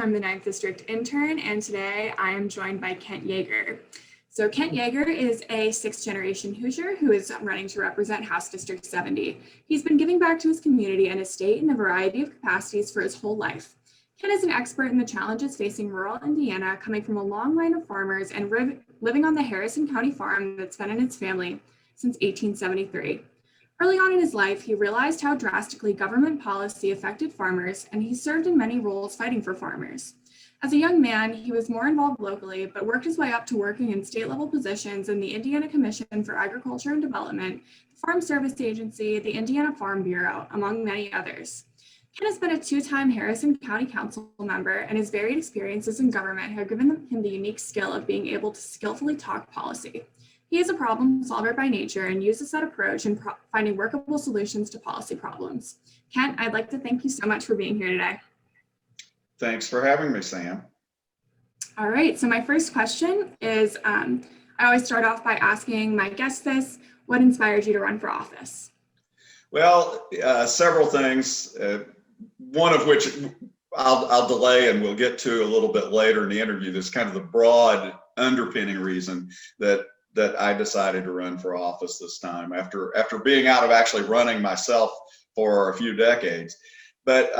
I'm the 9th District Intern, and today I am joined by Kent Yeager. So Kent Yeager is a 6th-generation Hoosier who is running to represent House District 70. He's been giving back to his community and his state in a variety of capacities for his whole life. Kent is an expert in the challenges facing rural Indiana, coming from a long line of farmers and living on the Harrison County farm that's been in its family since 1873. Early on in his life, he realized how drastically government policy affected farmers, and he served in many roles fighting for farmers. As a young man, he was more involved locally, but worked his way up to working in state-level positions in the Indiana Commission for Agriculture and Development, the Farm Service Agency, the Indiana Farm Bureau, among many others. Ken has been a 2-time Harrison County Council member, and his varied experiences in government have given him the unique skill of being able to skillfully talk policy. He is a problem solver by nature and uses that approach in finding workable solutions to policy problems. Kent, I'd like to thank you so much for being here today. Thanks for having me, Sam. All right, so my first question is, I always start off by asking my guests this: what inspired you to run for office? Well, several things, one of which I'll delay and we'll get to a little bit later in the interview. That's kind of the broad underpinning reason that I decided to run for office this time after being out of actually running myself for a few decades. But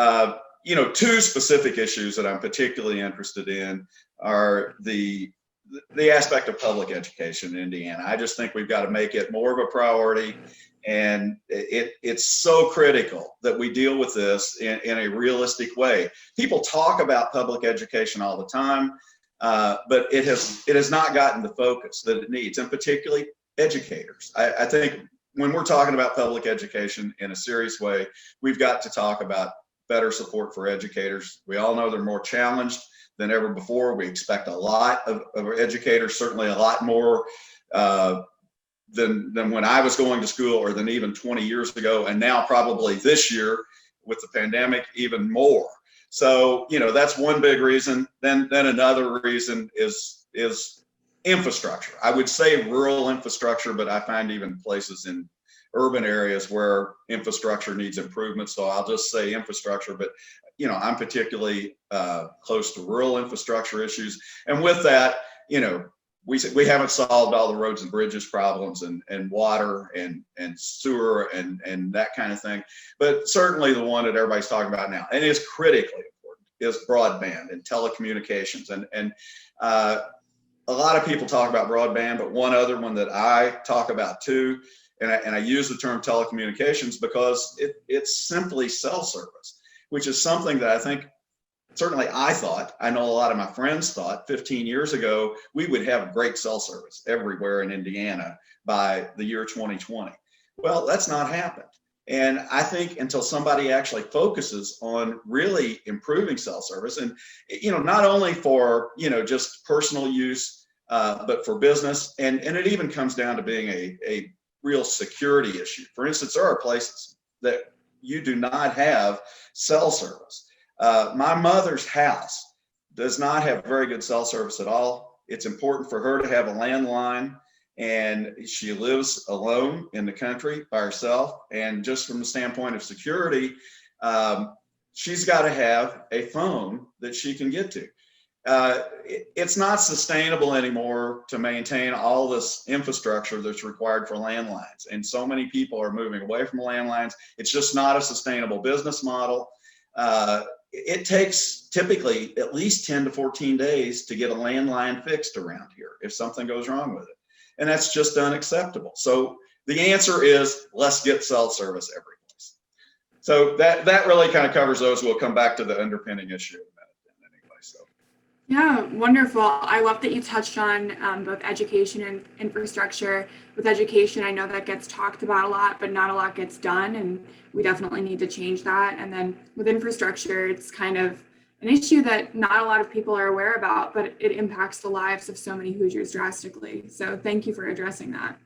two specific issues that I'm particularly interested in are the aspect of public education in Indiana. I just think we've got to make it more of a priority, and it's so critical that we deal with this in a realistic way. People talk about public education all the time, but it has not gotten the focus that it needs, and particularly educators. I think when we're talking about public education in a serious way, we've got to talk about better support for educators. We all know they're more challenged than ever before. We expect a lot of educators, certainly a lot more than when I was going to school, or than even 20 years ago, and now probably this year with the pandemic even more. So, that's one big reason. Then another reason is infrastructure. I would say rural infrastructure, but I find even places in urban areas where infrastructure needs improvement. So I'll just say infrastructure, but I'm particularly close to rural infrastructure issues. And with that, we haven't solved all the roads and bridges problems and water and sewer and that kind of thing. But certainly the one that everybody's talking about now, and is critically important, is broadband and telecommunications. And a lot of people talk about broadband, but one other one that I talk about too, and I use the term telecommunications because it's simply cell service, which is something that I think, certainly I know a lot of my friends thought 15 years ago we would have great cell service everywhere in Indiana by the year 2020. Well, that's not happened. And I think until somebody actually focuses on really improving cell service, and not only for just personal use, but for business, and it even comes down to being a real security issue. For instance, there are places that you do not have cell service. My mother's house does not have very good cell service at all. It's important for her to have a landline, and she lives alone in the country by herself. And just from the standpoint of security, she's got to have a phone that she can get to. It's not sustainable anymore to maintain all this infrastructure that's required for landlines. And so many people are moving away from landlines. It's just not a sustainable business model. It takes typically at least 10 to 14 days to get a landline fixed around here if something goes wrong with it. And that's just unacceptable. So the answer is, let's get cell service every place. So that really kind of covers those. We'll come back to the underpinning issue in a minute anyway. So. Yeah, wonderful. I love that you touched on both education and infrastructure. With education, I know that gets talked about a lot, but not a lot gets done, and we definitely need to change that. And then with infrastructure, it's kind of an issue that not a lot of people are aware about, but it impacts the lives of so many Hoosiers drastically. So thank you for addressing that.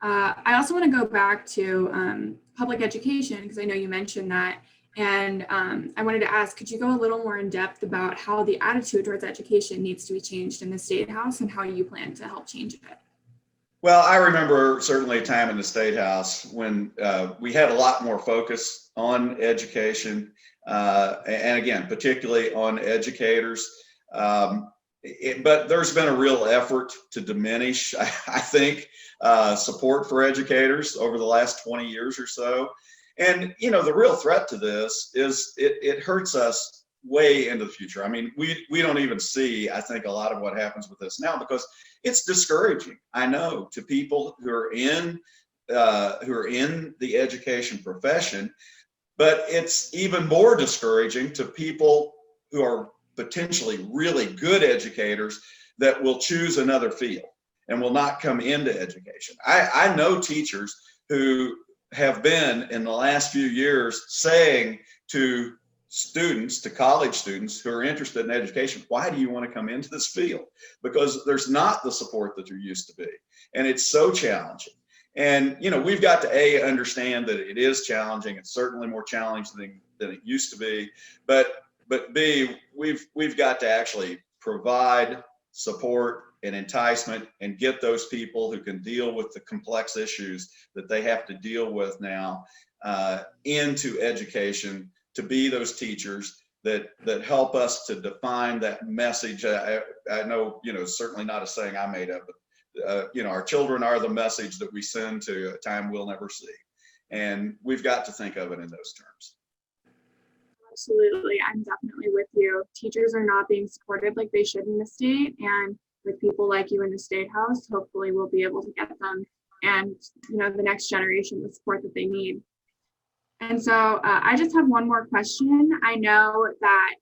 I also want to go back to public education, because I know you mentioned that. And I wanted to ask, could you go a little more in depth about how the attitude towards education needs to be changed in the State House and how you plan to help change it? Well, I remember certainly a time in the State House when we had a lot more focus on education. and again, particularly on educators. But there's been a real effort to diminish, I think, support for educators over the last 20 years or so. And, the real threat to this is it hurts us way into the future. I mean, we don't even see, I think, a lot of what happens with this now, because it's discouraging, I know, to people who are in the education profession, but it's even more discouraging to people who are potentially really good educators that will choose another field and will not come into education. I know teachers who have been in the last few years saying to students, to college students who are interested in education, why do you want to come into this field? Because there's not the support that there used to be. And it's so challenging. And, we've got to understand that it is challenging. It's certainly more challenging than it used to be. But B, we've got to actually provide support and enticement and get those people who can deal with the complex issues that they have to deal with now into education, to be those teachers that help us to define that message. I know, certainly not a saying I made up, but our children are the message that we send to a time we'll never see. And we've got to think of it in those terms. Absolutely. I'm definitely with you. Teachers are not being supported like they should in the state. And with people like you in the State House, hopefully we'll be able to get them and, the next generation the support that they need. And so I just have one more question. I know that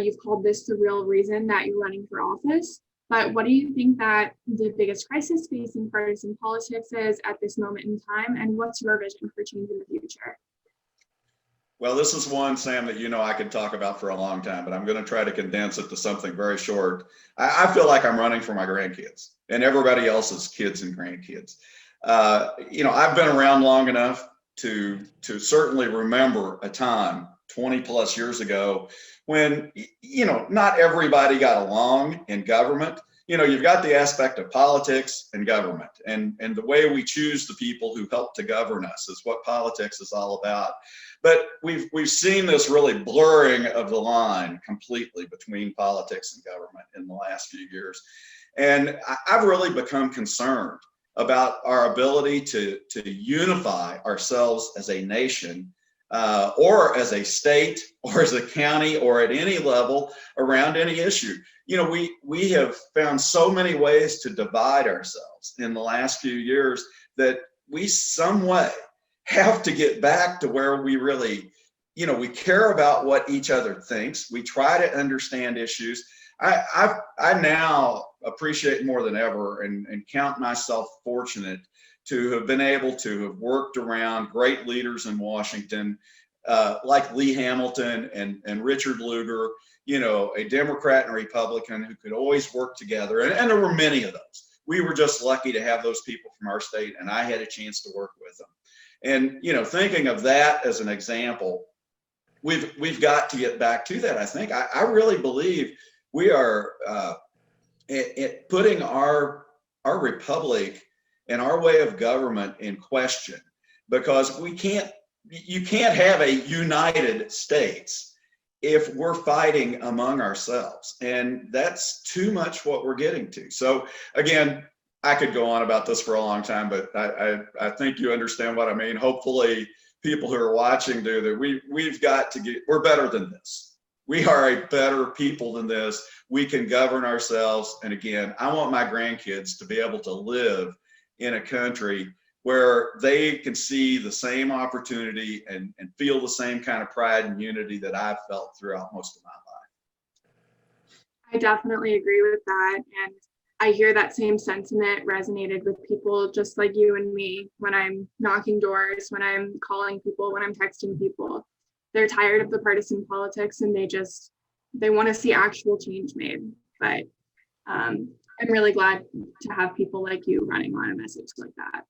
you've called this the real reason that you're running for office, but what do you think that the biggest crisis facing partisan politics is at this moment in time? And what's your vision for change in the future? Well, this is one, Sam, that I could talk about for a long time, but I'm going to try to condense it to something very short. I feel like I'm running for my grandkids and everybody else's kids and grandkids. I've been around long enough to certainly remember a time 20 plus years ago when, not everybody got along in government. You've got the aspect of politics and government, and the way we choose the people who help to govern us is what politics is all about. But we've seen this really blurring of the line completely between politics and government in the last few years. And I've really become concerned about our ability to unify ourselves as a nation, or as a state, or as a county, or at any level around any issue. We have found so many ways to divide ourselves in the last few years that we some way have to get back to where we really, we care about what each other thinks. We try to understand issues. I now appreciate more than ever and count myself fortunate to have been able to have worked around great leaders in Washington, like Lee Hamilton and Richard Lugar, a Democrat and a Republican who could always work together. And there were many of those. We were just lucky to have those people from our state, and I had a chance to work with them. And, thinking of that as an example, we've got to get back to that. I think I really believe we are putting our republic and our way of government in question, because you can't have a United States if we're fighting among ourselves. And that's too much what we're getting to. So again, I could go on about this for a long time, but I think you understand what I mean. Hopefully people who are watching do that. We've got to we're better than this. We are a better people than this. We can govern ourselves. And again, I want my grandkids to be able to live in a country where they can see the same opportunity and feel the same kind of pride and unity that I've felt throughout most of my life. I definitely agree with that. And I hear that same sentiment resonated with people just like you and me when I'm knocking doors, when I'm calling people, when I'm texting people. They're tired of the partisan politics and they want to see actual change made. But I'm really glad to have people like you running on a message like that.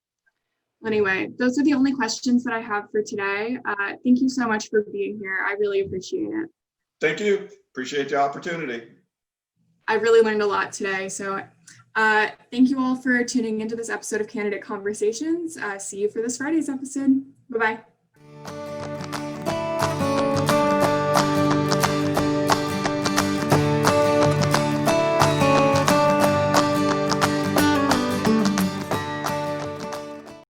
Anyway, those are the only questions that I have for today. Thank you so much for being here. I really appreciate it. Thank you. Appreciate the opportunity. I really learned a lot today. So thank you all for tuning into this episode of Candidate Conversations. See you for this Friday's episode. Bye-bye.